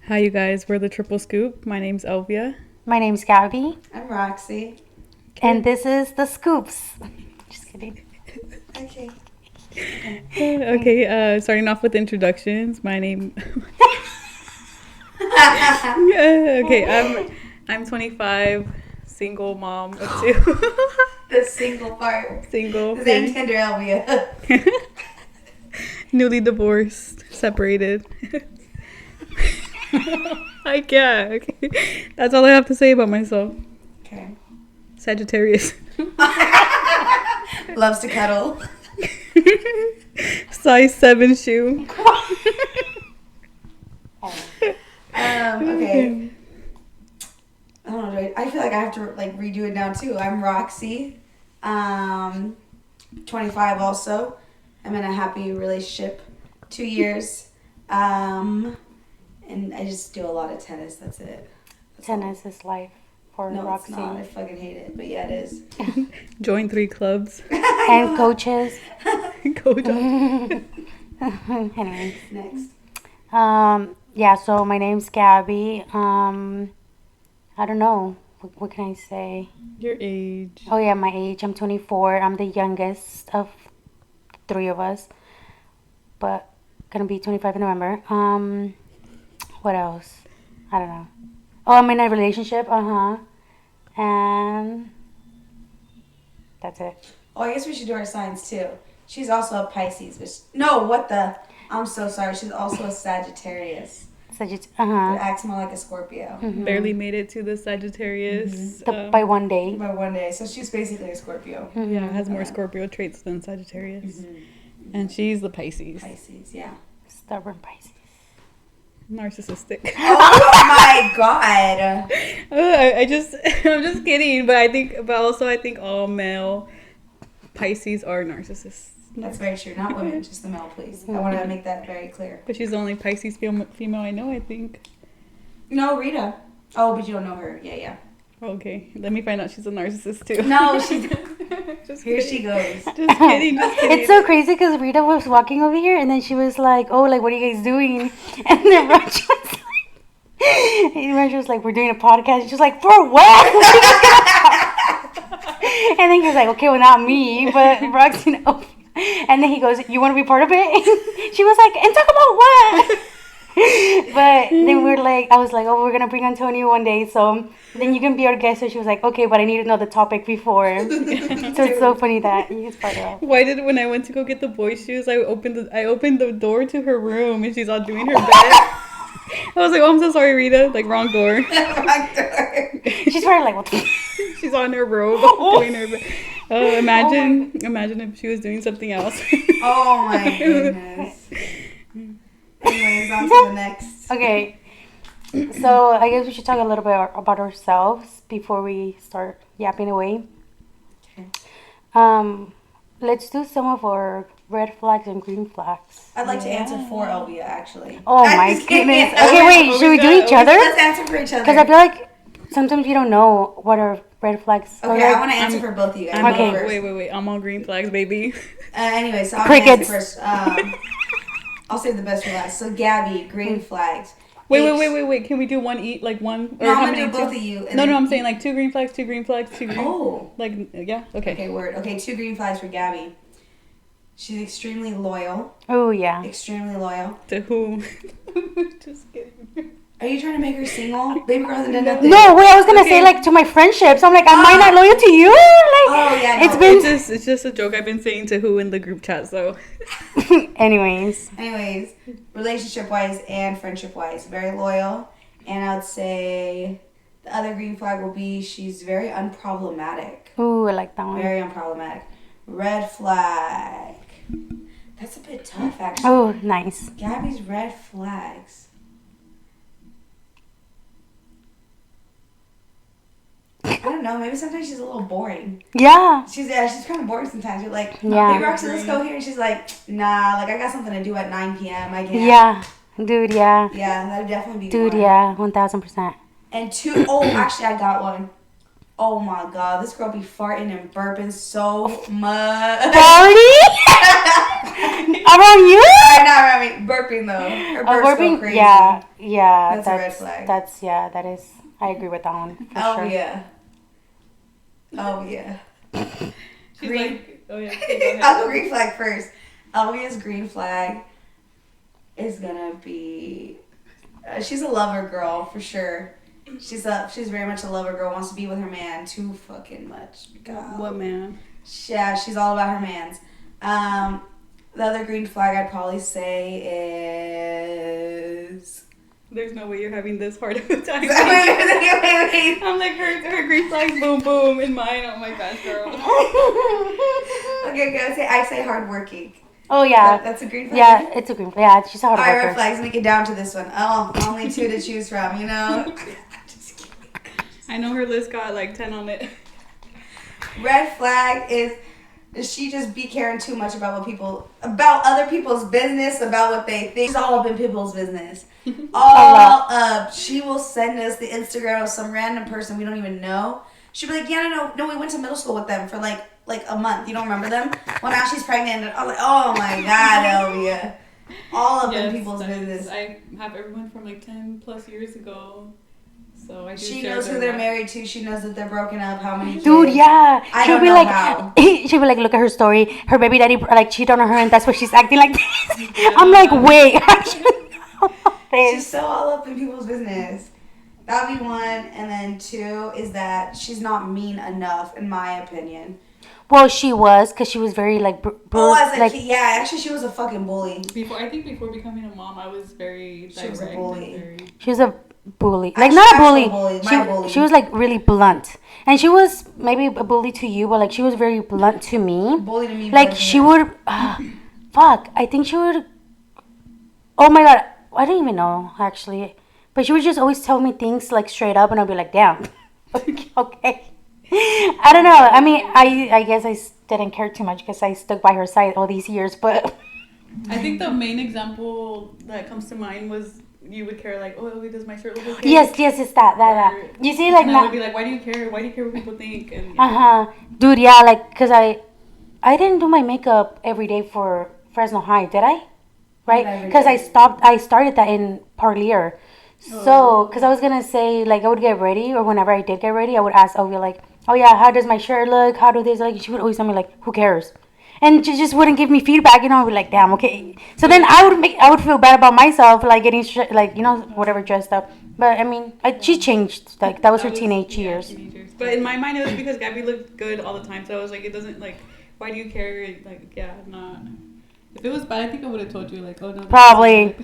Hi, you guys. We're the Triple Scoop. My name's Elvia. My name's Gabby. I'm Roxy. And this is the Scoops. Just kidding. Okay. Okay, starting off with introductions. My name. Okay, I'm 25, single mom of two. The single part. Single. This ain't Tender Elvia. Newly divorced, separated. I can't. Okay. That's all I have to say about myself. Okay. Sagittarius. Loves to cuddle. Size 7 shoe. Okay. I don't know. I feel like I have to redo it now too. I'm Roxy. 25 also. I'm in a happy relationship. 2 years. And I just do a lot of tennis. That's it. Tennis is life for No, Roxy. it's not. I fucking hate it. But yeah, it is. Join 3 clubs. And coaches. Coach. Anyways. Next. Yeah, so my name's Gabby. I don't know. What can I say? Your age. Oh, yeah, my age. I'm 24. I'm the youngest of 3 of us. But gonna be 25 in November. What else? I don't know. Oh, I'm in a relationship. And that's it. Oh, I guess we should do our signs too. She's also a Pisces. No, what the? I'm so sorry. She's also a Sagittarius. But acts more like a Scorpio. Barely made it to the Sagittarius. By one day. By one day. So she's basically a Scorpio. Yeah, has more Scorpio traits than Sagittarius. And she's the Pisces. Pisces, yeah. Stubborn Pisces. Narcissistic. Oh my god. I'm just kidding, but I think all male Pisces are narcissists. That's very true. Not women, just the male, please. I want to make that very clear. But she's the only Pisces female I know, I think. No, Rita. Oh, but you don't know her. Yeah. Okay, let me find out she's a narcissist too. No, she's... Just Here kidding. she goes. Just kidding. It's so crazy because Rita was walking over here and then she was like, oh, like, what are you guys doing? And then Roger was like, we're doing a podcast. And she was like, for what? And then he was like, okay, well, not me, but Roxy, no. And then he goes, you want to be part of it? She was like, and talk about what? But then I was like, oh, we're going to bring Antonio one day. So then you can be our guest. So she was like, okay, but I need to know the topic before. So it's so funny that you just brought it up. Why did when I went to go get the boy shoes, I opened the door to her room and she's all doing her bed. I was like, oh, I'm so sorry, Rita. Like, wrong door. Wrong door. She's probably like, what the She's on her robe doing her bed. Oh, imagine if she was doing something else. Oh my goodness. Anyways, on to the next. Okay, so I guess we should talk a little bit about ourselves before we start yapping away. Okay. Let's do some of our red flags and green flags. I'd like to answer for Elvia, actually. Oh my goodness. Okay, wait, should we do each other? Let's answer for each other. Because I feel like sometimes we don't know what are red flags. Okay, I want to answer for both of you guys. Okay. Wait. I'm on green flags, baby. Anyway, so I'm Crickets. going to answer first. I'll save the best for last. So, Gabby, green flags. Wait. Can we do one each? Like one? No, I'm going to do both of you. No, I'm saying like 2 green flags, 2 green flags, 2 green. Oh. Like, yeah? Okay. Okay, word. Okay, 2 green flags for Gabby. She's extremely loyal. Oh, yeah. Extremely loyal. To who? Just kidding. Are you trying to make her single? Baby girl hasn't done nothing. No, wait, I was going to say like to my friendships. I'm like, am I not loyal to you? Like, Oh, yeah, no. it's been... It's just a joke I've been saying to who in the group chat, so. Anyways, relationship-wise and friendship-wise, very loyal. And I would say the other green flag will be she's very unproblematic. ooh, I like that one. Very unproblematic. Red flag. That's a bit tough, actually. Oh, nice. Gabby's red flags. I don't know. Maybe sometimes she's a little boring. Yeah. She's kind of boring sometimes. You're like, Yeah. hey, Roxy, let's go here. And she's like, nah, like I got something to do at 9 p.m. I can't. Yeah. Dude, yeah. Yeah, that'd definitely be Dude, one. yeah. 1,000%. And 2, oh, actually, I got one. Oh my god, this girl be farting and burping so much. Party? Around you? Sorry, not around me. Burping though. Her burps go crazy. Yeah. That's a red flag. That is. I agree with that one. For Oh sure. yeah. Oh yeah. She's Green. like, oh yeah. Okay, go ahead. I'll go green flag first. Elvia's green flag is gonna be. She's a lover girl for sure. She's very much a lover girl. Wants to be with her man too fucking much. God. What man? Yeah, she's all about her mans. The other green flag I'd probably say is. There's no way you're having this hard of a time. Wait. I'm like her green flags, boom boom, in mine. Oh my gosh, girl. Okay, I say hardworking. Oh yeah. That's a green flag. Yeah, it's a green flag. Yeah, she's a hard All right, worker. red flags. Make it down to this one. Oh, only 2 to choose from. You know. Just kidding. I know her list got like 10 on it. Red flag is she just be caring too much about other people's business, about what they think. She's all up in people's business. All up. She will send us the Instagram of some random person we don't even know. She'll be like, yeah, no, we went to middle school with them for like a month. You don't remember them? Well, now she's pregnant. And I'm like, oh my God, Elvia. All up in people's business. I have everyone from like 10 plus years ago. So I do She share knows who their they're life. married to. She knows that they're broken up. How many kids. Dude, yeah. I She'll don't be know like, how. she'll be like, look at her story. Her baby daddy like cheated on her, and that's why she's acting like this. I'm like, wait, I should know She's this. so all up in people's business. That would be 1. And then 2 is that she's not mean enough, in my opinion. Well, she was, because she was very like, As a like, kid, yeah, actually, she was a fucking bully. Before becoming a mom, I was very direct. She was a bully. Very... she was a bully. Like, Actually, not a actual bully. bully, my bully. She was like really blunt. And she was maybe a bully to you, but like she was very blunt to me. Bully to me. Like she would, fuck, I think she would, oh my God, I don't even know actually. But she would just always tell me things like straight up and I'd be like, damn, okay. I don't know. I mean, I guess I didn't care too much because I stuck by her side all these years, but. I think the main example that comes to mind was you would care like, oh, does my shirt look okay? Yes, it's that. You see, like, and I would be like, why do you care? Why do you care what people think? And dude, yeah, like, cause I didn't do my makeup every day for Fresno High, did I? Right? Cause I started that in Parlier. So, cause I was gonna say like I would get ready, or whenever I did get ready, I would ask Ovia like, oh yeah, how does my shirt look? How do this? Like, she would always tell me like, who cares? And she just wouldn't give me feedback, you know. I'd be like, damn, okay. So then I would feel bad about myself, like getting like, you know, whatever, dressed up. But I mean, she changed. Like that was her teenage years. Teenagers. But in my mind, it was because Gabby looked good all the time. So I was like, it doesn't like, why do you care? Like, yeah, not. If it was bad, I think I would have told you like, oh no. Probably.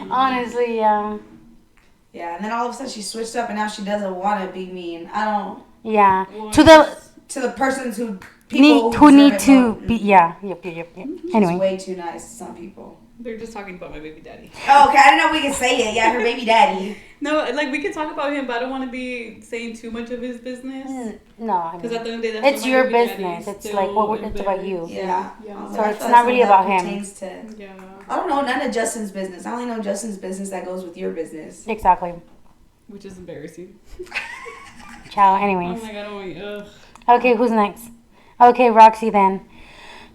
Honestly, yeah. Yeah, and then all of a sudden she switched up, and now she doesn't want to be mean. I don't. Yeah. Well, To the persons who need to be. Yeah. Yep. Anyway. It's way too nice to some people. They're just talking about my baby daddy. Oh, okay. I didn't know if we could say it. Yeah, her baby daddy. No, like we could talk about him, but I don't want to be saying too much of his business. No, I Because mean, at the end of the day, that's it's what my your baby daddy business. is It's still like it's embedded. about you. Yeah. Yeah. So it's not really about him. Yeah. I don't know none of Justin's business. I only know Justin's business that goes with your business. Exactly. Which is embarrassing. Ciao. Oh Anyways. my god, oh my god. Okay, who's next? Okay, Roxy then.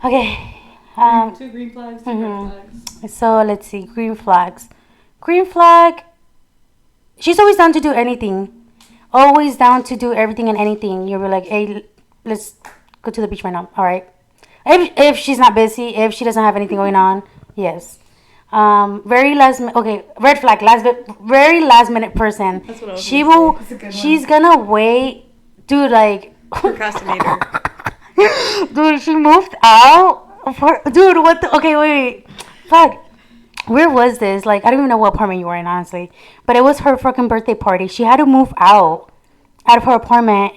Okay. 2 green flags, 2 red flags. So let's see. Green flags. Green flag. She's always down to do anything. Always down to do everything and anything. You'll be like, hey, let's go to the beach right now. All right. If she's not busy, if she doesn't have anything going on, yes. Very last minute. Okay, red flag. Very last minute person. That's what I was She gonna will. She's gonna wait. Dude, like. Procrastinator. Dude, she moved out. Dude, what the? Okay, wait. Fuck. Where was this? Like, I don't even know what apartment you were in, honestly. But it was her fucking birthday party. She had to move out of her apartment.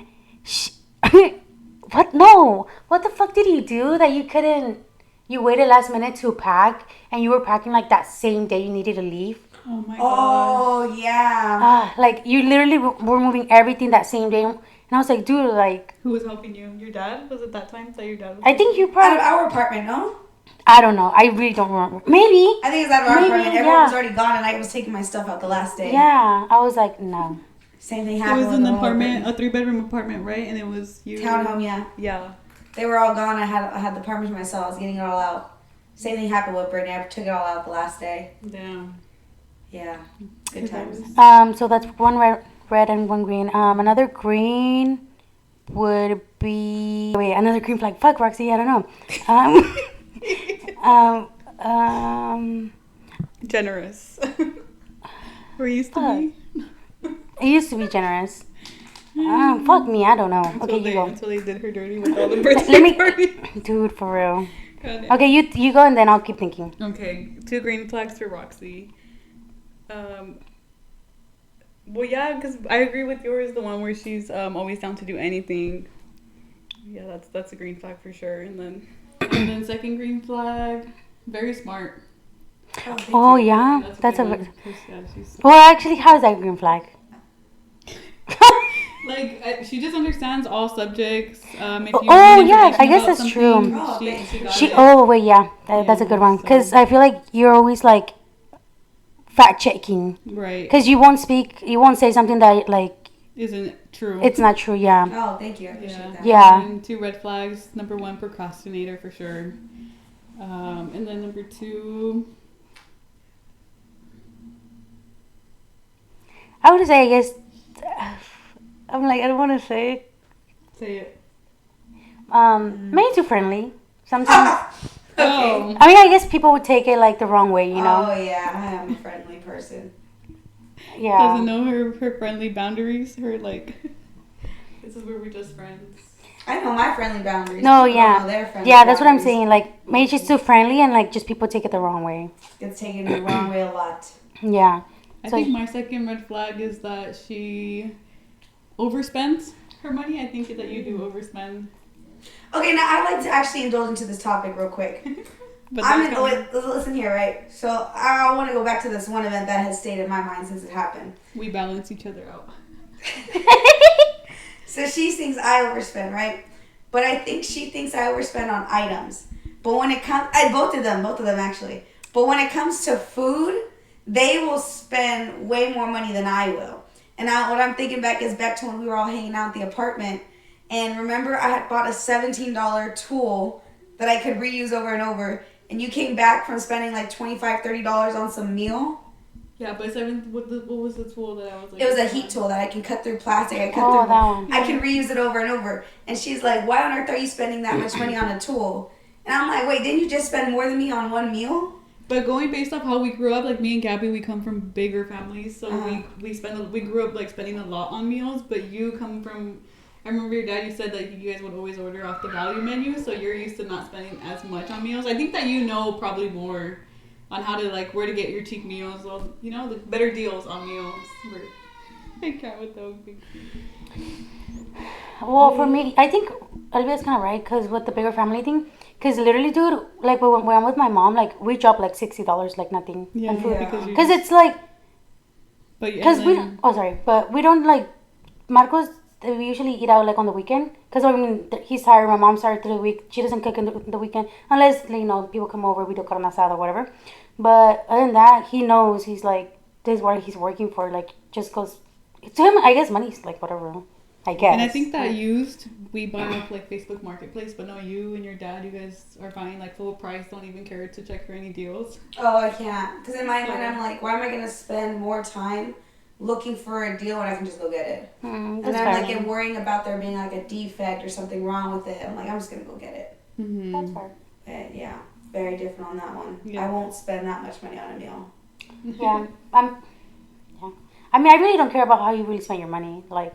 What? No. What the fuck did you do that you couldn't? You waited last minute to pack, and you were packing like that same day you needed to leave. Oh my god. Oh, yeah. Like, you literally were moving everything that same day. And I was like, dude, like... Who was helping you? Your dad? Was it that time that your dad was I think you Out probably... of our apartment, no? I don't know. I really don't remember. Maybe. I think it's out of our Maybe, apartment. Everyone was yeah. already gone, and I was taking my stuff out the last day. Yeah. I was like, no. Same thing It happened was with an the apartment, a 3-bedroom apartment, right? And it was you. townhome, yeah. Yeah. They were all gone. I had the apartment to myself. I was getting it all out. Same thing happened with Brittany. I took it all out the last day. Damn. Yeah. Good times. So that's one red and one green. Another green would be another green flag. Fuck, Roxy, I don't know. Generous. Or used to be. It used to be generous. Fuck me, I don't know. Okay, you go. Until they did her dirty with all the birthday parties. Dude, for real. Okay, you go and then I'll keep thinking. Okay, 2 green flags for Roxy. Well, yeah, because I agree with yours. The one where she's always down to do anything. Yeah, that's a green flag for sure. And then second green flag, very smart. Oh yeah, that's a. good one. Well, actually, how is that a green flag? Like she just understands all subjects. If you Oh need yeah, I information guess about that's true. something, she got She it. oh wait yeah, that's a good one because I feel like you're always like fact checking Right. because you won't say something that like Isn't true. it's not true. Yeah. Oh, thank you. I appreciate that. Yeah. And 2 red flags. Number 1, procrastinator for sure. And then number 2. I would say I guess I'm like I don't want to say it. Say it. Maybe too friendly sometimes. Oh. I mean, I guess people would take it like the wrong way, you know. Oh yeah, I am a friendly person. Yeah. Doesn't know her friendly boundaries. Her like, this is where we're just friends. I know my friendly boundaries. No, People yeah. don't know their friendly Yeah, that's what I'm boundaries. saying. Like, maybe she's too friendly and like just people take it the wrong way. Gets taken the wrong way a lot. Yeah. I So- think my second red flag is that she overspends her money. I think that you do overspend. Okay, now I'd like to actually indulge into this topic real quick. But Listen here, right? So I want to go back to this one event that has stayed in my mind since it happened. we balance each other out. So she thinks I overspend, right? But I think she thinks I overspend on items. But when it comes, both of them actually. But when it comes to food, they will spend way more money than I will. And what I'm thinking back is back to when we were all hanging out at the apartment. And remember, I had bought a $17 tool that I could reuse over and over. And you came back from spending like $25, $30 on some meal. Yeah, but what was the tool that I was like? It was a heat tool that I can cut through plastic. I Oh, that one. I can reuse it over and over. And she's like, why on earth are you spending that much money on a tool? And I'm like, wait, didn't you just spend more than me on one meal? But going based off how we grew up, like me and Gabby, we come from bigger families, so we grew up like spending a lot on meals. But you come from, I remember your dad. You said that you guys would always order off the value menu, so you're used to not spending as much on meals. I think that you know probably more on how to like where to get your cheap meals, or you know the better deals on meals. I can't with those. Well, for me, I think Olivia's kind of right because with the bigger family thing, because literally, dude, like when I'm with my mom, like we drop like $60 like nothing Yeah, on food yeah. because it's like But because we don't like Marcos. We usually eat out like on the weekend because I mean he's tired. My mom's tired through the week. She doesn't cook in the weekend unless you know people come over. We do carne asada or whatever. But other than that, he knows he's like this is what he's working for. Like just cause to him, I guess money's like whatever. I guess. And I think that used we buy off like Facebook Marketplace, but no, you and your dad, you guys are buying like full price. Don't even care to check for any deals. Oh, I can't. Because in my mind, I'm like, why am I going to spend more time looking for a deal when I can just go get it? And that's I'm fair. like worrying about there being like a defect or something wrong with it. I'm like, I'm just going to go get it. Mm-hmm. That's fair. But yeah, very different on that one. Yeah. I won't spend that much money on a meal. Yeah, I mean, I really don't care about how you really spend your money. Like,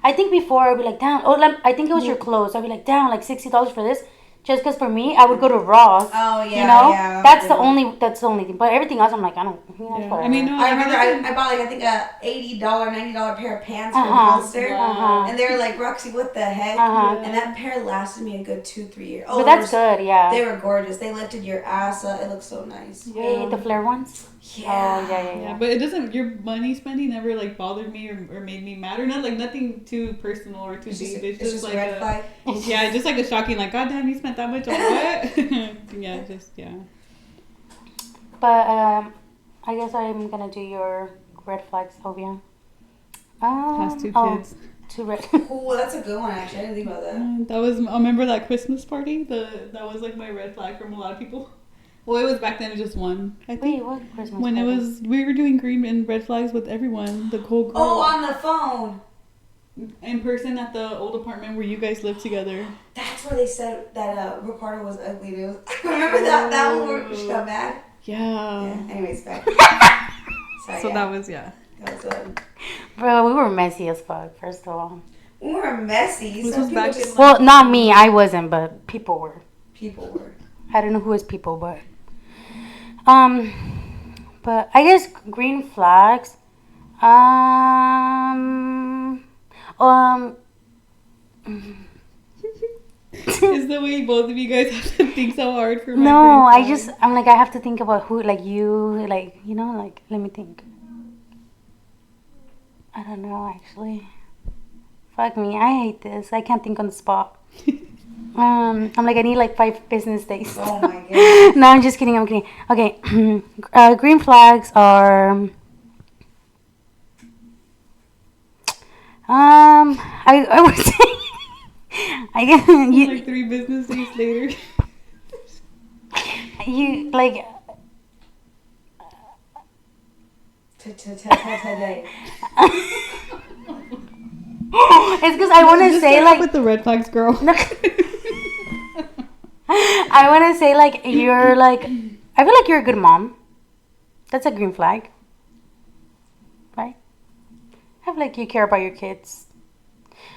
I think before I'd be like, damn. I think it was your clothes. I'd be like, damn, like $60 for this. Just because for me, I would go to Ross. Oh, yeah, you know, yeah. that's the only thing. But everything else, I'm like, I don't. Yeah. I mean, no, I remember I bought like I think a $80, $90 pair of pants from Hollister, and they were like, Roxy, what the heck? And that pair lasted me a good 2-3 years. Oh, But that's good, yeah. They were gorgeous. They lifted your ass up. It looked so nice. Hey, the flare ones. Yeah. Oh yeah. Yeah, but it doesn't. Your money spending never like bothered me or made me mad or not. Like nothing too personal or too deep. It's just like a red flag. Yeah, just like a shocking. Like, God damn, you spent that much on what? yeah. But I guess I'm gonna do your red flags, Ovia. Has 2 kids. Two red. Oh, that's a good one, actually. I didn't think about that. That was, I remember that Christmas party? That was like my red flag from a lot of people. Well, it was back then just one. I think. Wait, what Christmas When party? it was, we were doing green and red flags with everyone. The whole group. Oh, on the phone. In person at the old apartment where you guys lived together. That's where they said that Ricardo was ugly, dude. Remember that one where she got mad? Yeah. Anyways, back. Sorry, So yeah. that was, yeah. That was Bro, we were messy as fuck, first of all. we were messy. This Some was people back just in- Well, not me. I wasn't, but people were. people were. I don't know who is people, but but I guess green flags. Is the way both of you guys have to think so hard for my No, green I flag. just I'm like I have to think about who like you like you know like let me think. I don't know actually. Fuck me, I hate this. I can't think on the spot. I'm like I need like 5 business days. Oh my god. No, I'm just kidding. I'm kidding. Okay, green flags are. I would say. I guess you Like 3 business days later. you like. Today. It's because I want to Just say start like. with the red flags, girl. I want to say like you're like. I feel like you're a good mom. That's a green flag. Right? I feel like you care about your kids.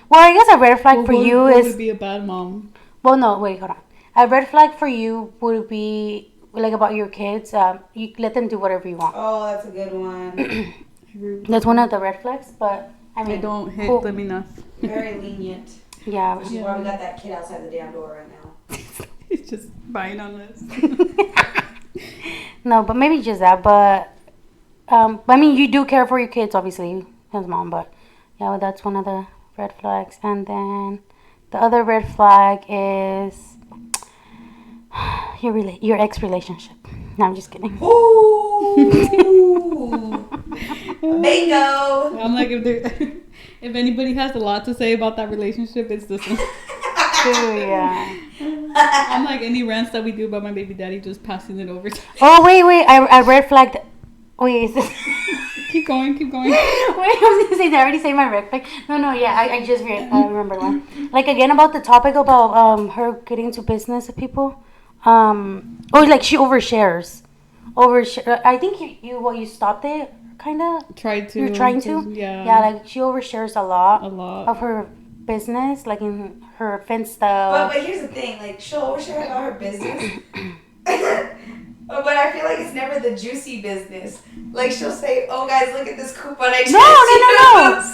Well, I guess a red flag for you what is. would be a bad mom? Well, no, wait, hold on. A red flag for you would be like about your kids. You let them do whatever you want. Oh, that's a good one. That's one of the red flags, but I I mean, don't hit cool. them enough. Very lenient. Yeah. Which is why we got that kid outside the damn door right now. He's just buying on this. No, but maybe just that. But I mean, you do care for your kids, obviously, as mom. But yeah, well, that's one of the red flags. And then the other red flag is your ex relationship. No, I'm just kidding. Ooh. Bingo. I'm like, if anybody has a lot to say about that relationship, it's this one. Ooh, yeah. I'm like, any rants that we do about my baby daddy, just passing it over to Oh wait! I red flagged. Wait, is this? Keep going. Wait, I was gonna say, did I already say my red flag? No, yeah, I just remember one. Like again about the topic about her getting into business with people. Like she overshares. I think you stopped it, kind of. Tried to. You're trying to. Yeah. Yeah, like she overshares a lot. A lot. Of her business, like in her Finsta. But here's the thing, like she'll overshare about her business. But I feel like it's never the juicy business. Like she'll say, "Oh guys, look at this coupon I just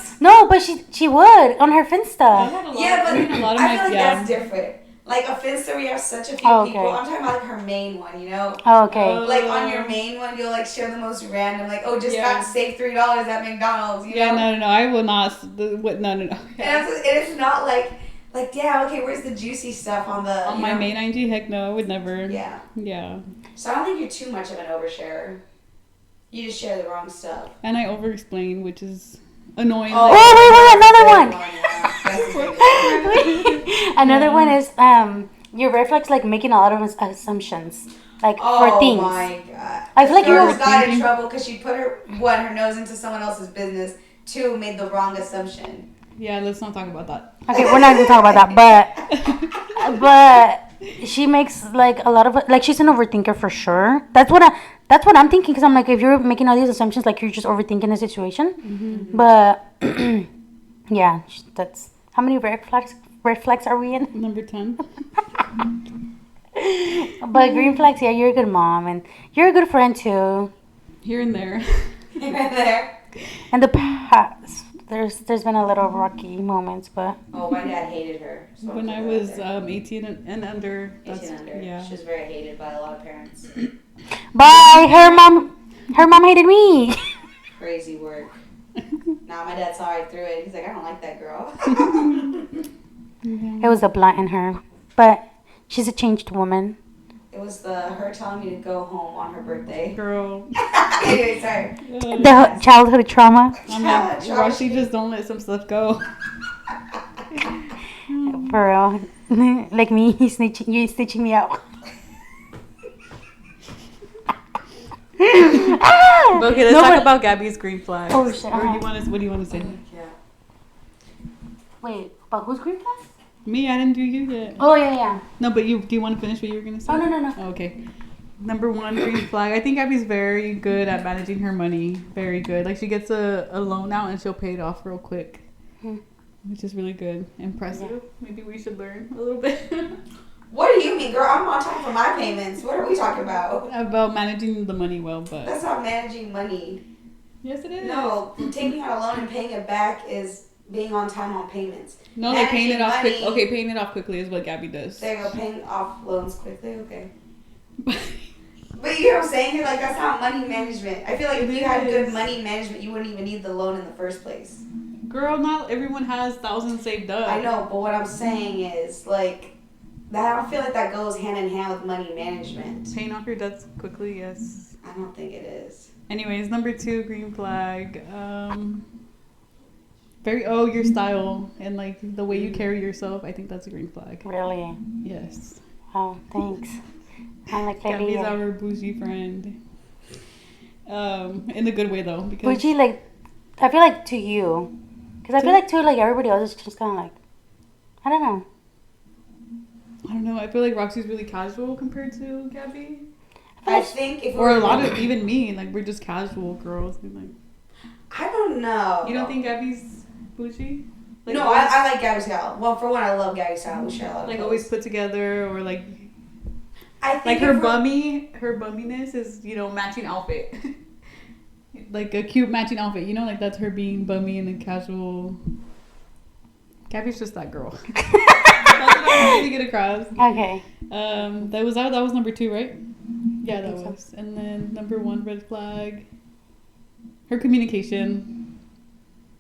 used." No, but she would on her I Finsta. had a lot, Yeah, but I mean, a lot of I my feel like that's different. Like a Finsta, we have such a few Oh, okay. people. I'm talking about like her main one, you know. Oh, okay. Like on your main one, you'll like share the most random, like, oh, just Yeah. got saved $3 at McDonald's, you Yeah, know. no, I will not. No. And it's not like yeah, okay, where's the juicy stuff on the On my main IG, heck no, I would never. Yeah. Yeah. So I don't think you're too much of an oversharer. You just share the wrong stuff. And I over-explain, which is annoying. Oh, wait, another one. Another one is your red flags like making a lot of assumptions like for things. Oh my god! I feel like Girl you're got in trouble because she put her nose into someone else's business. 2, made the wrong assumption. Yeah, let's not talk about that. Okay, we're not gonna talk about that, but she makes like a lot of like she's an overthinker for sure. That's what I'm thinking because I'm like if you're making all these assumptions like you're just overthinking the situation. Mm-hmm. But yeah, that's how many red flags are we in? Number 10. But green flags, yeah, you're a good mom and you're a good friend too. Here and there. There. In the past, there's been a little rocky moments, but Oh, my dad hated her. So When I was 18 and under. 18 under. Yeah. She was very hated by a lot of parents. bye. Her mom hated me. Crazy work. Nah, my dad saw right through it. He's like, I don't like that girl. It was a blunt in her, but she's a changed woman. It was her telling me to go home on her birthday. Girl. Anyway, sorry. The childhood trauma. I'm like, Roxy, just don't let some stuff go. For real. Like me, you snitching me out. Okay, let's talk about Gabby's green flags. Oh shit. Or what do you want to say? Yeah. Wait, about who's green flags? Me, I didn't do you yet. Oh yeah. No, but do you want to finish what you were gonna say? Oh no. Oh, okay. Number 1 green flag. I think Gabby's very good at managing her money. Very good. Like she gets a loan out and she'll pay it off real quick. Which is really good. Impressive. Yeah. Maybe we should learn a little bit. What do you mean, girl? I'm on time for my payments. What are we talking about? About managing the money well, but that's not managing money. Yes, it is. No, taking out a loan and paying it back is being on time on payments. No, they're paying it off quick. Okay, paying it off quickly is what Gabby does. There you go, paying off loans quickly. Okay. But you know what I'm saying? Like, that's not money management. I feel like if you had good money management, you wouldn't even need the loan in the first place. Girl, not everyone has thousands saved up. I know, but what I'm saying is, like, that I don't feel like that goes hand in hand with money management. Paying off your debts quickly, yes. I don't think it is. Anyways, number 2 green flag. Your style and like the way you carry yourself. I think that's a green flag. Really? Yes. Oh, thanks. I'm like Gabby's our bougie friend. In a good way though, because bougie, like, I feel like to you, because I feel like to like everybody else is just kind of like, I don't know. I feel like Roxy's really casual compared to Gabby. I think if or a lot of even me, like we're just casual girls. And, like, I don't know. You don't think Gabby's bougie? Like, no, I like Gabby's style. Well, for one, I love Gabby's style. We share a lot of like clothes. always put together, or like. I think like her bumminess is, matching outfit. Like a cute matching outfit, like that's her being bummy and a casual. Gabby's just that girl. That's what I'm trying to get across. Okay. That was number 2, right? Yeah, that was. So. And then number 1 red flag. Her communication.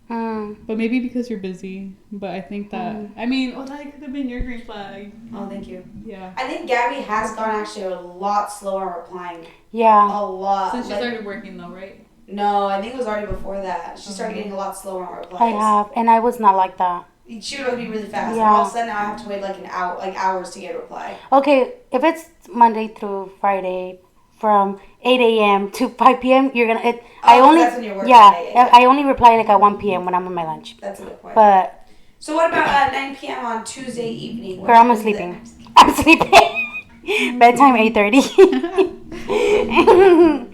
But maybe because you're busy. But I think that that could have been your green flag. Oh, thank you. Yeah. I think Gabby has gone actually a lot slower replying. Yeah. A lot. Since she started working though, right? No, I think it was already before that. She started getting a lot slower on replies. I have, and I was not like that. She would be really fast. Yeah. And all of a sudden now I have to wait like an hour, like hours to get a reply. Okay, if it's Monday through Friday from 8 a.m. to 5 p.m., you're gonna. That's when you're working. Yeah, I only reply like at 1 p.m. when I'm on my lunch. That's a good point. But. So what about 9 p.m. on Tuesday evening? Girl, I'm sleeping. I'm sleeping. Bedtime 8:30.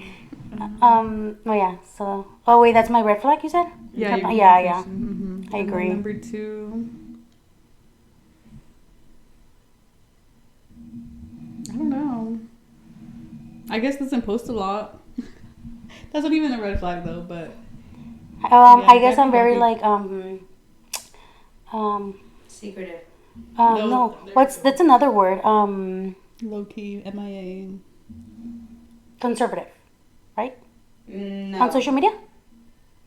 Oh yeah. So. Oh wait, that's my red flag. You said? Yeah. Yeah. Mm-hmm. I agree. Number 2. I don't know. I guess doesn't post a lot. That's not even a red flag though, but. I guess I'm very like secretive. No. That's another word. Low key, MIA. Conservative, right? No. On social media?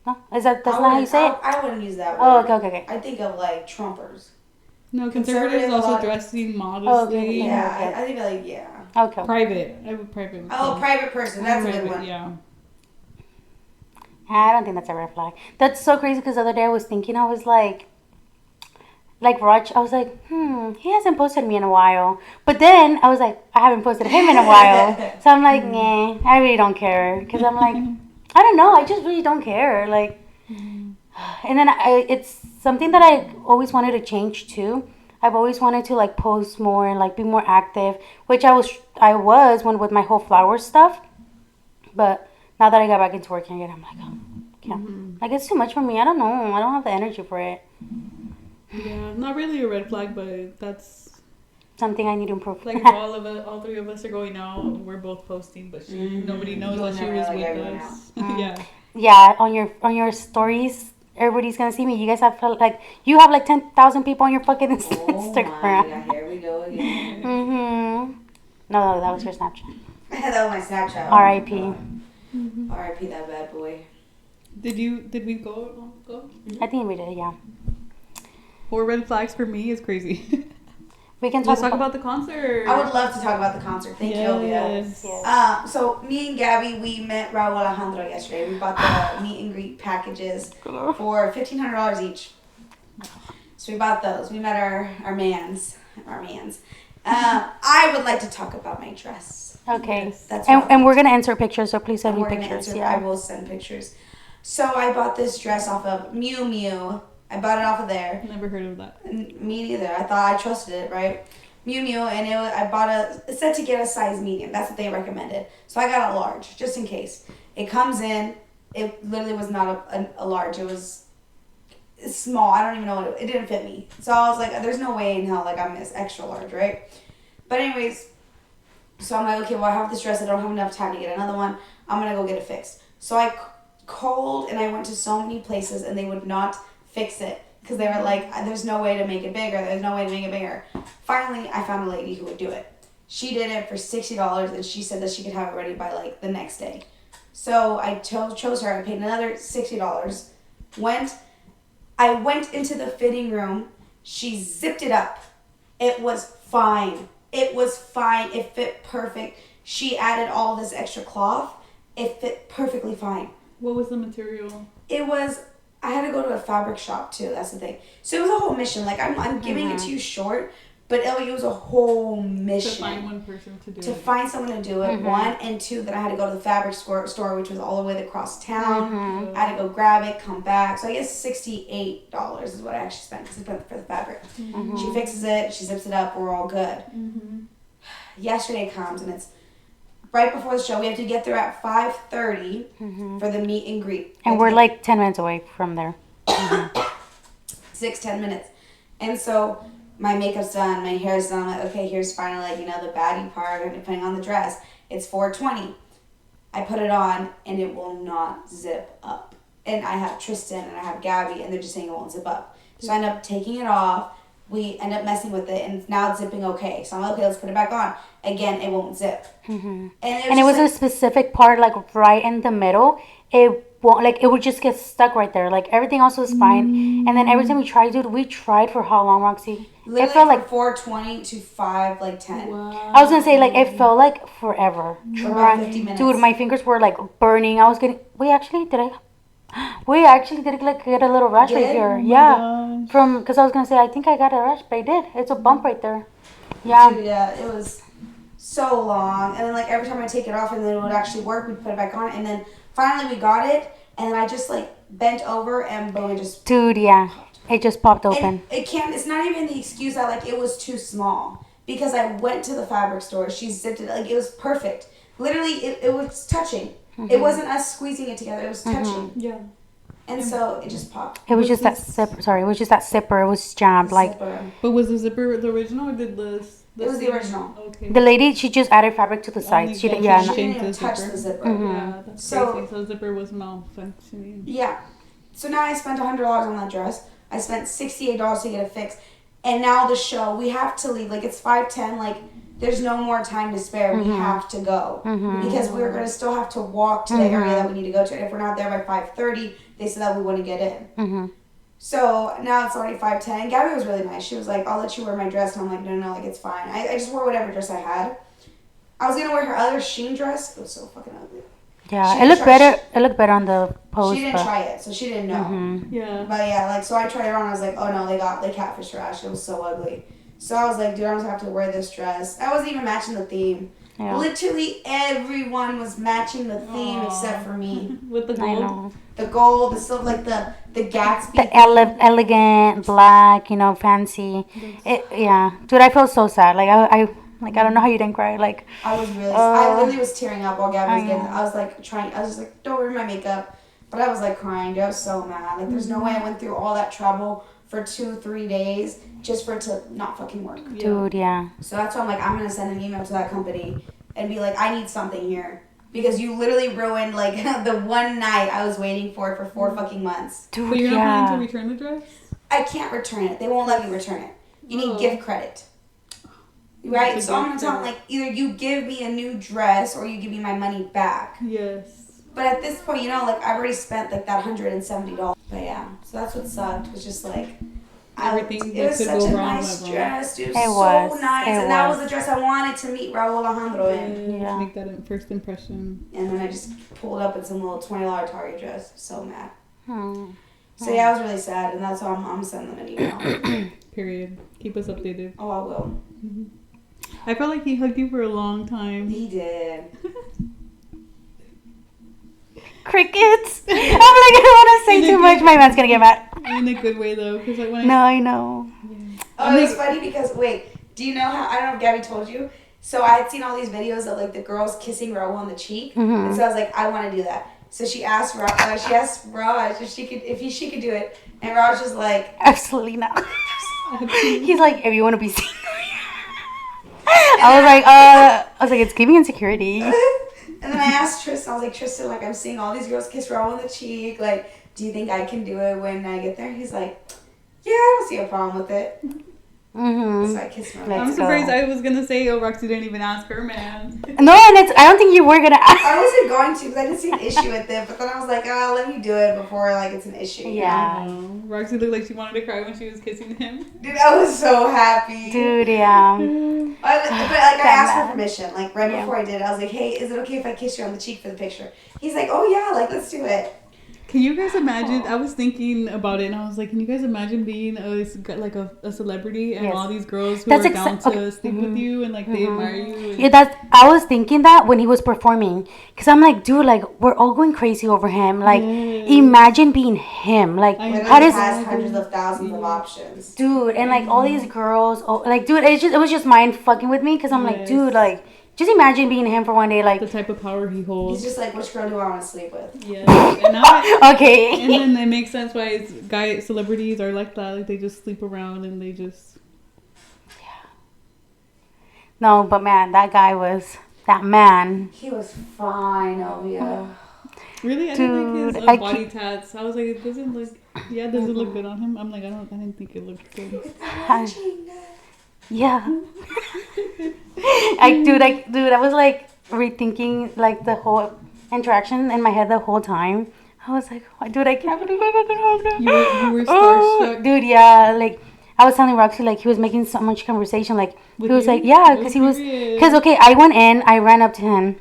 No, that's not how you say it. I wouldn't use that word. Oh, okay. I think of like Trumpers. No, conservative is also dressing modestly. Oh, okay. Yeah, I think like yeah. Okay. Private. I would private. Oh, private person. That's a good one. Yeah. I don't think that's a red flag. That's so crazy because the other day I was thinking, I was like Raj, I was like, he hasn't posted me in a while. But then I was like, I haven't posted him in a while. So I'm like, nah, I really don't care. Because I'm like, I don't know, I just really don't care. Like, and then it's something that I always wanted to change too. I've always wanted to like post more and like be more active, which I was when with my whole flower stuff. But now that I got back into working again, I'm like, like it's too much for me. I don't know. I don't have the energy for it. Yeah, not really a red flag, but that's something I need to improve. Like all 3 of us are going out. We're both posting, but nobody knows that she was with us. Yeah. Yeah, on your stories, everybody's gonna see me. You guys have you have 10,000 people on your fucking Instagram. Oh my God, here we go again. No, that was your Snapchat. That was my Snapchat. R.I.P. R.I.P. that bad boy. Did we go? I think we did. Yeah. 4 red flags for me is crazy. We can talk about the concert. I would love to talk about the concert. Thank you, Elvia. Yes. So me and Gabby, we met Raul Alejandro yesterday. We bought the meet and greet packages for $1,500 each. So we bought those. We met our mans. I would like to talk about my dress. Okay. That's and we're going to insert pictures, so please send me pictures. I will send pictures. So I bought this dress off of Miu Miu. I bought it off of there. Never heard of that. Me neither. I thought I trusted it, right? Miu Miu, and it said to get a size medium. That's what they recommended. So I got a large, just in case. It comes in. It literally was not a large. It was small. I don't even know it didn't fit me. So I was like, there's no way in hell like I'm this extra large, right? But anyways, so I'm like, okay, well I have this dress. I don't have enough time to get another one. I'm gonna go get it fixed. So I called and I went to so many places and they would not fix it because they were like, there's no way to make it bigger. There's no way to make it bigger. Finally, I found a lady who would do it. She did it for $60 and she said that she could have it ready by like the next day. So I chose her. I paid another $60. I went into the fitting room. She zipped it up. It was fine. It fit perfect. She added all this extra cloth. It fit perfectly fine. What was the material? I had to go to a fabric shop too. That's the thing. So it was a whole mission. Like I'm giving it to you short, but it was a whole mission. To find one person to do it. To find someone to do it, one. And two, that I had to go to the fabric store, which was all the way across town. I had to go grab it, come back. So I guess $68 is what I actually spent because I spent for the fabric. She fixes it, she zips it up, we're all good. Yesterday comes and it's right before the show. We have to get there at 5:30 for the meet and greet. And we're like 10 minutes away from there. 6-10 minutes. And so my makeup's done, my hair's done. I'm like, okay, here's finally like, the baddie part, and depending on the dress. It's $420. I put it on and it will not zip up. And I have Tristan and I have Gabby and they're just saying it won't zip up. So I end up taking it off. We end up messing with it and now it's zipping okay. So I'm like, okay, let's put it back on. Again, it won't zip. And it was a specific part like right in the middle. It won't, like it would just get stuck right there. Like everything else was fine. And then every time we tried for how long, Roxy? Literally it felt from like 4:20 to 5:10. Wow. I was gonna say like it felt like forever. For about 50 minutes. Dude, my fingers were like burning. I was getting. We actually did like get a little rash right here. Gosh. Because I was gonna say I think I got a rash, but I did. It's a bump right there. Yeah. Dude, yeah, it was so long. And then like every time I take it off and then it would actually work, we'd put it back on. And then finally we got it. And then I just like bent over and boom, it just. Dude, yeah. It just popped open. It's not even the excuse that like it was too small. Because I went to the fabric store, she zipped it, like it was perfect. Literally, it was touching. It wasn't us squeezing it together, it was touching. Yeah. And so it just popped. It was just that zipper. Sorry, it was just that zipper. It was jammed. Zipper. But was the zipper the original or did the It was the original. Okay. The lady, she just added fabric to the sides. She didn't. Yeah. She didn't even touch the zipper. Yeah, that's crazy. So the zipper was malfunctioning. Yeah. So now I spent $100 on that dress. I spent $68 to get it fixed. And now the show, we have to leave. Like, it's 5:10. Like, there's no more time to spare. We have to go. Because we're going to still have to walk to the area that we need to go to. And if we're not there by 5:30, they said that we wouldn't get in. So now it's already 5:10. And Gabby was really nice. She was like, I'll let you wear my dress. And I'm like, no, like, it's fine. I just wore whatever dress I had. I was going to wear her other Shein dress. It was so fucking ugly. Yeah, it looked better. It looked better on the post. She didn't try it, so she didn't know. Yeah. But yeah, like so I tried it on. I was like, oh no, they catfish her ass. It was so ugly. So I was like, dude, I'm gonna have to wear this dress. I wasn't even matching the theme. Yeah. Literally everyone was matching the theme except for me. With the gold. I know. The gold, the silver, like the Gatsby. The elegant black, fancy. Dude, I felt so sad. Like I don't know how you didn't cry. Like I was really, I literally was tearing up while Gabby was getting. I was like just like, don't ruin my makeup. But I was like crying. Dude, I was so mad. Like there's no way I went through all that trouble for 2-3 days just for it to not fucking work. Dude, yeah. So that's why I'm like, I'm gonna send an email to that company and be like, I need something here. Because you literally ruined like the one night I was waiting for 4 fucking months. Dude, but you're not planning to return the dress? I can't return it. They won't let me return it. You need gift credit. Right? So I'm gonna tell them like, either you give me a new dress or you give me my money back. Yes. But at this point, like I've already spent like that $170. But yeah, so that's what sucked. Was just like everything. It was such a nice dress, dude. It was so nice, and that was the dress I wanted to meet Raul Alejandro in. Yeah. Make that first impression. And then I just pulled up in some little $20 Target dress. So mad. So yeah, I was really sad, and that's why I'm sending them an email. Period. Keep us updated. Oh, I will. Mm-hmm. I felt like he hugged you for a long time. He did. Crickets. I'm like, I don't want to say too much. My man's gonna get mad. In a good way though, because like when No, I know. Yeah. Oh, it was funny because do you know how? I don't know if Gabby told you. So I had seen all these videos of like the girls kissing Raul on the cheek, and so I was like, I want to do that. So she asked Raj if she could do it, and Raj was like, absolutely not. He's like, if you want to be seen. I was like, it's giving insecurity. And then I asked Tristan, I was like, Tristan, like I'm seeing all these girls kiss Raul on the cheek. Like, do you think I can do it when I get there? He's like, yeah, I don't see a problem with it. Mm-hmm. So I kissed him. I'm surprised. I was gonna say, Roxy didn't even ask her man. No, and I don't think you were gonna ask. I wasn't going to because I didn't see an issue with it. But then I was like, oh, let me do it before like it's an issue. Yeah. Roxy looked like she wanted to cry when she was kissing him. Dude, I was so happy. Dude, yeah. But like I asked for permission. Like right before I did, I was like, hey, is it okay if I kiss you on the cheek for the picture? He's like, oh yeah, like let's do it. Can you guys imagine? I was thinking about it, and I was like, can you guys imagine being a celebrity and all these girls who are down to sleep with you and like they admire you? And Yeah, I was thinking that when he was performing, because I'm like, dude, like we're all going crazy over him. Like, imagine being him. Like, how does has hundreds of thousands of options, dude, and like all these girls, like, dude, it was just mind fucking with me because I'm like, dude, like. Just imagine being him for one day, like the type of power he holds. He's just like, which girl do I want to sleep with? Yeah. And now okay. And then it makes sense why celebrities are like that. Like they just sleep around and they just. Yeah. No, but man, that man. He was fine, Olivia. Really, I didn't like his body tats. I was like, it doesn't look. Yeah, does it look good on him? I'm like, I didn't think it looked good. Yeah. I was like rethinking like the whole interaction in my head the whole time. I was like, oh, dude, I can't believe I fucking hugged him. You were starstruck. Dude, yeah. Like, I was telling Roxy, like, he was making so much conversation. Like, he was like, yeah, because okay, I went in, I ran up to him.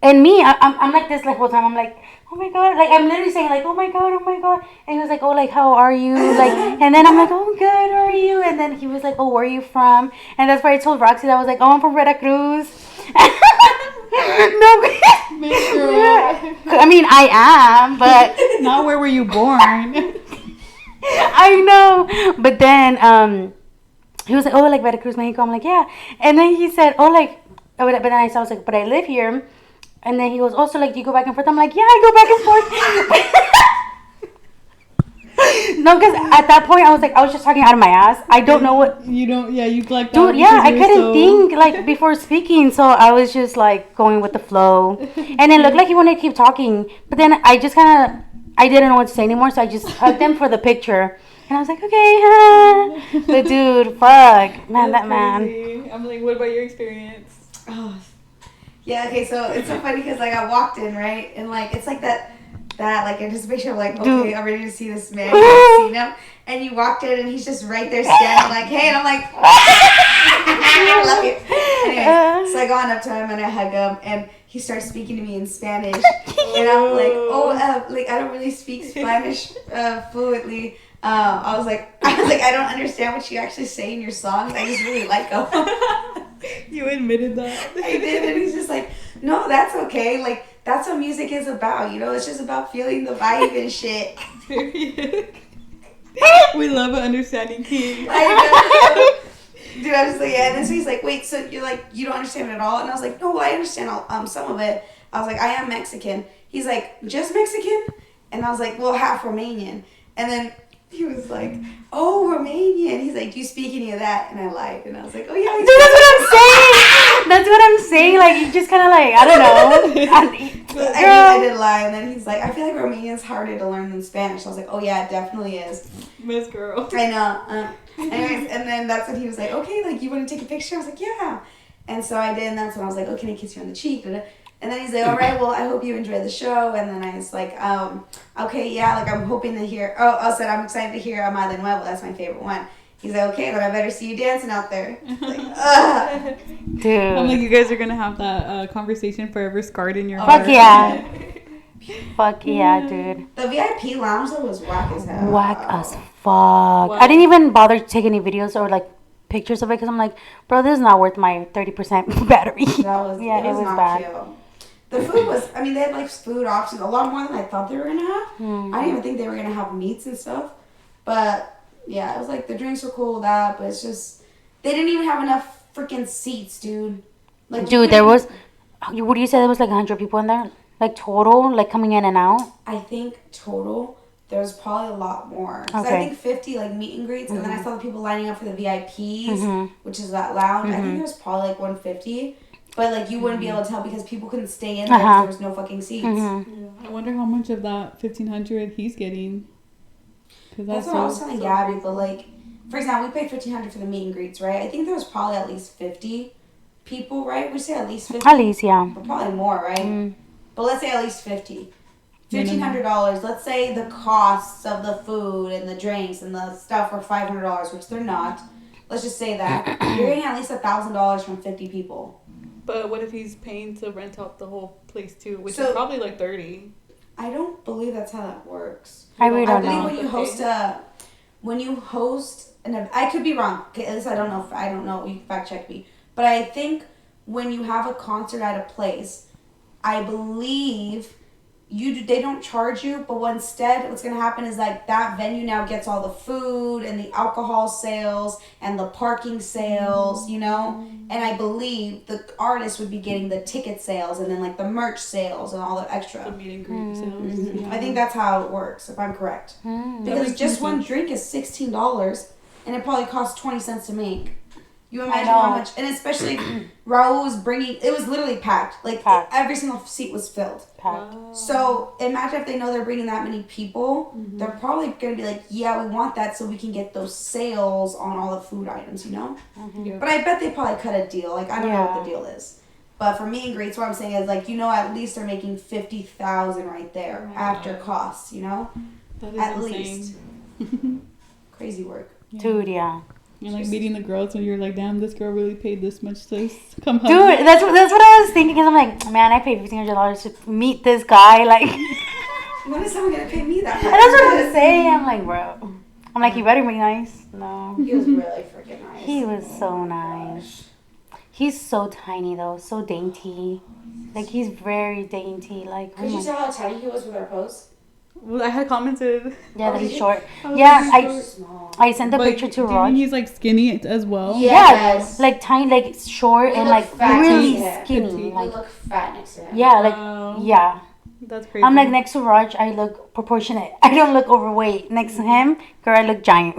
And me, I'm like this like whole time. I'm like, oh my god, like I'm literally saying like, oh my god, and he was like, oh, like how are you, like, and then I'm like, oh good, how are you, and then he was like, oh, where are you from, and that's why I told Roxy that I was like, oh, I'm from Veracruz. No, I mean I am, but not where were you born? I know, but then he was like, oh, like Veracruz, Mexico. I'm like, yeah, and then he said, oh, like, but then I was like, but I live here. And then he goes, oh, so like, do you go back and forth? I'm like, yeah, I go back and forth. No, because at that point, I was just talking out of my ass. I don't know what. You don't, yeah, you like that. Dude, yeah, I couldn't think, like, before speaking. So I was just, like, going with the flow. And it looked like he wanted to keep talking. But then I just I didn't know what to say anymore. So I just hugged him for the picture. And I was like, okay, But dude, fuck. Man, that man. I'm like, what about your experience? Oh. Yeah, okay, so it's so funny because, like, I walked in, right? And, like, it's like that like, anticipation of, like, okay, dude, I'm ready to see this man. I've seen him. And you walked in, and he's just right there standing, like, hey, and I'm like, I love you. Anyways, so I go on up to him, and I hug him, and he starts speaking to me in Spanish. And I'm like, oh, like, I don't really speak Spanish fluently. I was like, I don't understand what you actually say in your songs. I just really like them. You admitted that. I did, and he's just like, no, that's okay. Like, that's what music is about, you know? It's just about feeling the vibe and shit. We love an understanding king. I know. Dude, I was like, yeah. And then so he's like, wait, so you're like, you don't understand it at all? And I was like, no, I understand some of it. I was like, I am Mexican. He's like, just Mexican? And I was like, well, half Romanian. And then he was like, oh, Romanian. He's like, do you speak any of that? And I lied. And I was like, oh, yeah. Dude, that's what I'm saying. Like, you just kind of like, I don't know. I did lie. And then he's like, I feel like Romanian's harder to learn than Spanish. I was like, oh, yeah, it definitely is. Miss girl. I know. Anyways, and then that's when he was like, okay, like, you want to take a picture? I was like, yeah. And so I did. And that's when I was like, oh, can I kiss you on the cheek? And then he's like, all right, well, I hope you enjoy the show. And then I was like, okay, yeah, like, I'm hoping to hear, I said, I'm excited to hear Amada de Nuevo. That's my favorite one. He's like, okay, then I better see you dancing out there. Like, ugh. Dude. I'm like, you guys are going to have that conversation forever scarred in your Fuck heart. yeah. Fuck yeah, dude. The VIP lounge though was whack as hell. Whack as fuck. I didn't even bother to take any videos or like pictures of it because I'm like, bro, this is not worth my 30% battery. It was not bad. Cute. The food was, I mean, they had like food options, a lot more than I thought they were gonna have. I didn't even think they were gonna have meats and stuff. But yeah, it was like the drinks were cool with that, but it's just, they didn't even have enough freaking seats, dude. Like, dude, there was, what do you say? There was like 100 people in there? Like total, like coming in and out? I think total, there's probably a lot more. Because Okay. I think 50 like meet and greets, and then I saw the people lining up for the VIPs, which is that lounge. I think there was probably like 150. But like you wouldn't be able to tell because people couldn't stay in there because there was no fucking seats. Yeah. I wonder how much of that 1,500 he's getting. Cause That's what I was telling Gabby. But like, for example, we paid $1,500 for the meet and greets, right? I think there was probably at least 50 people, right? We say at least 50. At least, yeah. But probably more, right? But let's say at least 50. $1,500. Let's say the costs of the food and the drinks and the stuff were $500, which they're not. Let's just say that you're getting at least $1,000 from 50 people. But what if he's paying to rent out the whole place too, which is probably like 30? I don't believe that's how that works. I really don't believe know. when you host an, I could be wrong. Okay, at least I don't know. You can fact check me. But I think when you have a concert at a place, I believe they don't charge you, but instead what's going to happen is like that venue now gets all the food and the alcohol sales and the parking sales, you know? And I believe the artist would be getting the ticket sales and then like the merch sales and all the extra. The meet and greet sales. Yeah. I think that's how it works, if I'm correct. Because just one drink is $16 and it probably costs 20 cents to make. You imagine how much, and especially Raul was bringing, it was literally packed. Like every single seat was filled. Wow. So imagine if they know they're bringing that many people, they're probably going to be like, yeah, we want that so we can get those sales on all the food items, you know? Yeah. But I bet they probably cut a deal. Like, I don't know what the deal is. But for meet and greets, what I'm saying is, like, you know, at least they're making $50,000 right there after costs, you know? That is at insane. least. Crazy work. Dude, yeah. And like meeting the girls and you're like, damn, this girl really paid this much to come home. Dude, that's what I was thinking. Cause I'm like, man, I paid $1,500 to meet this guy. Like, when is someone gonna pay me that much? that's what I'm saying. I'm like, bro. I'm like, you better be nice. No. He was really freaking nice. He was so nice. He's so tiny though, so dainty. Like he's very dainty. Like, could you tell how tiny he was with our post? Well, I had commented. Yeah, that he's short. Oh, Yeah, he's I sent the picture to do you Raj. mean he's like skinny as well? Yes. Yeah, like tiny, like short and like really skinny. You Like, look fat next to him. yeah, like yeah. That's crazy. I'm like next to Raj, I look proportionate. I don't look overweight. Next to him, girl, I look giant.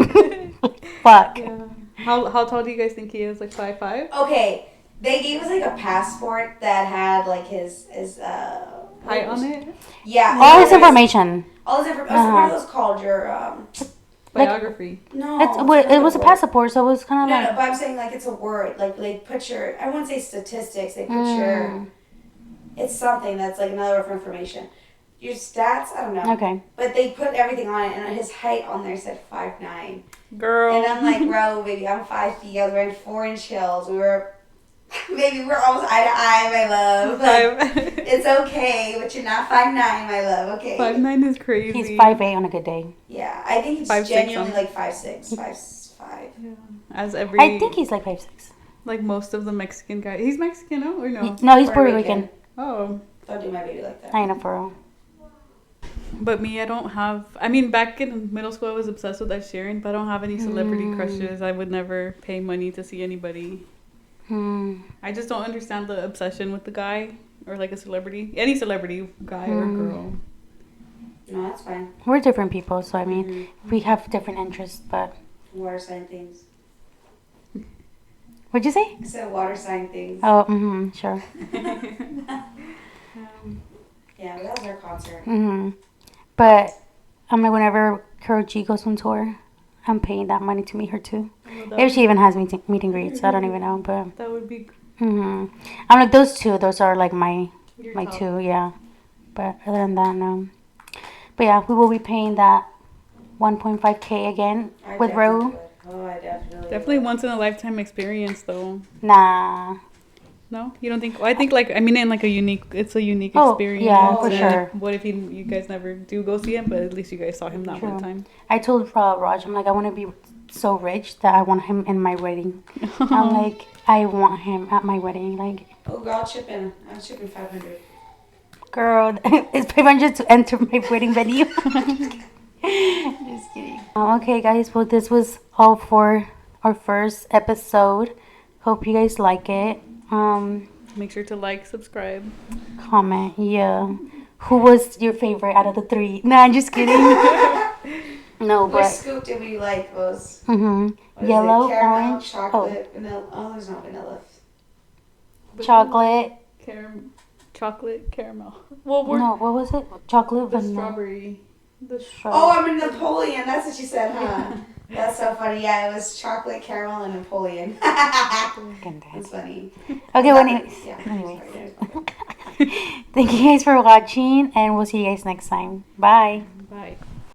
Fuck. Yeah. How tall do you guys think he is? Like 5'5"? Okay, they gave us like a passport that had like his height on it? Yeah. All his information. All his information. What are those called? Your biography. No. It was a passport, so it was kind of No, like. no, but I'm saying like it's a word. Like they put your. I wouldn't say statistics. They put your. It's something that's like another word for information. Your stats. I don't know. Okay. But they put everything on it, and his height on there said 5'9". Girl. And I'm like, bro, baby, I'm 5 feet. I was wearing 4-inch heels. Maybe we're almost eye to eye, my love. Like, it's okay, but you're not 5'9", my love. Okay. 5'9" is crazy. He's 5'8" on a good day. Yeah, I think he's 5'6" genuinely like 5'6", 5'5". Yeah. As every. I think he's like 5'6". Like most of the Mexican guys. He's Mexican, no? Or no? No, he's Puerto Rican. Oh. Don't do my baby like that. I know, for real. But me, I don't have. I mean, back in middle school, I was obsessed with Ed Sheeran, but I don't have any celebrity crushes. I would never pay money to see anybody. I just don't understand the obsession with the guy or like a celebrity, any celebrity, guy or girl. No, that's fine. We're different people, so I mean, we have different interests, but. Water sign things. What'd you say? I said water sign things. Oh, sure. Yeah, but that was our concert. But I'm like, whenever Karol G goes on tour, I'm paying that money to meet her too. If she even has meet and greets, I don't even know. But that would be. I'm like those two. Those are like my top. two. Yeah. But other than that, no. But yeah, we will be paying that 1.5K again with Ro. Oh, I definitely Definitely once in a lifetime experience though. Nah. No, you don't think? Well, I think in like it's a unique Oh, experience. yeah, for And sure. What if you guys never do go see him, but at least you guys saw him that True. one time. I told Raj, I'm like, I want to be so rich that I want him in my wedding. I'm like, I want him at my wedding. Like, Oh, girl, I'll chip in. I'm chipping 500. girl, it's 500 to enter my wedding venue. Just kidding. Okay, guys. Well, this was all for our first episode. Hope you guys like it. Make sure to like, subscribe. Comment. Yeah. Who was your favorite out of the three? Nah, I'm just kidding. No, Which but scoop did we like most? yellow, Caramel, orange, chocolate, vanilla. Oh, there's no vanilla. chocolate. Chocolate caramel. Well, No, what was it? Chocolate, the vanilla. strawberry. Oh, I'm in Napoleon. That's what you said, huh? That's so funny. Yeah, it was chocolate, caramel, and Napoleon. That's funny. Okay, well, anyways. Yeah. Anyways. Thank you guys for watching, and we'll see you guys next time. Bye. Bye.